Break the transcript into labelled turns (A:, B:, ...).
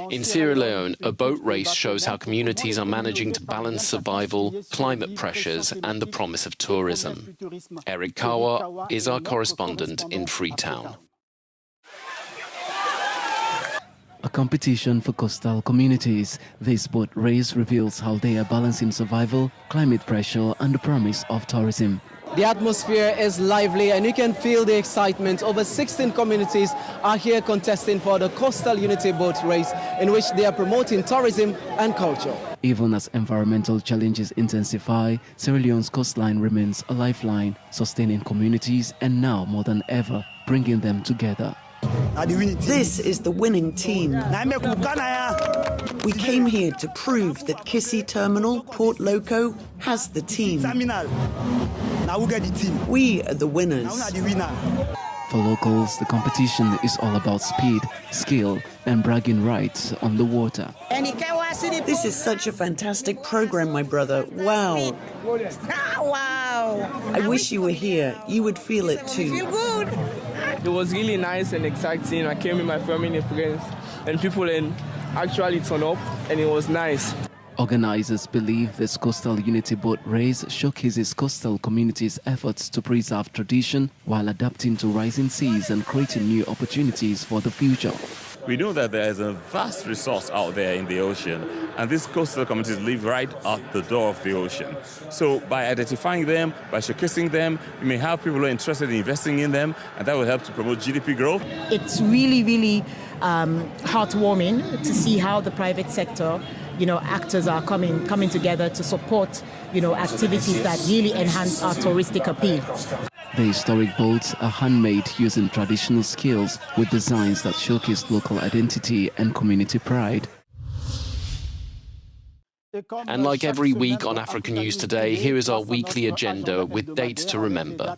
A: In Sierra Leone, a boat race shows how communities are managing to balance survival, climate pressures and the promise of tourism. Eric Kawa is our correspondent in Freetown.
B: A competition for coastal communities, this boat race reveals how they are balancing survival, climate pressure and the promise of tourism.
C: The atmosphere is lively and you can feel the excitement. Over 16 communities are here contesting for the Coastal Unity Boat Race, in which they are promoting tourism and culture.
B: Even as environmental challenges intensify, Sierra Leone's coastline remains a lifeline, sustaining communities and now more than ever, bringing them together.
D: This is the winning team. We came here to prove that Kissi Terminal, Port Loco, has the team. We are the winners.
B: For locals, the competition is all about speed, skill and bragging rights on the water.
D: This is such a fantastic program, my brother. Wow.
E: Wow.
D: I wish you were here. You would feel it too.
E: Feel good.
F: It was really nice and exciting. I came with my family and friends, and people actually turned up, and it was nice.
B: Organizers believe this Coastal Unity Boat Race showcases coastal communities' efforts to preserve tradition while adapting to rising seas and creating new opportunities for the future.
G: We know that there is a vast resource out there in the ocean, and these coastal communities live right at the door of the ocean. So by identifying them, by showcasing them, we may have people who are interested in investing in them, and that will help to promote GDP growth.
H: It's really heartwarming to see how the private sector, actors are coming together to support, activities that really enhance our touristic appeal.
B: The historic boats are handmade using traditional skills with designs that showcase local identity and community pride.
A: And like every week on Africanews Today, here is our weekly agenda with dates to remember.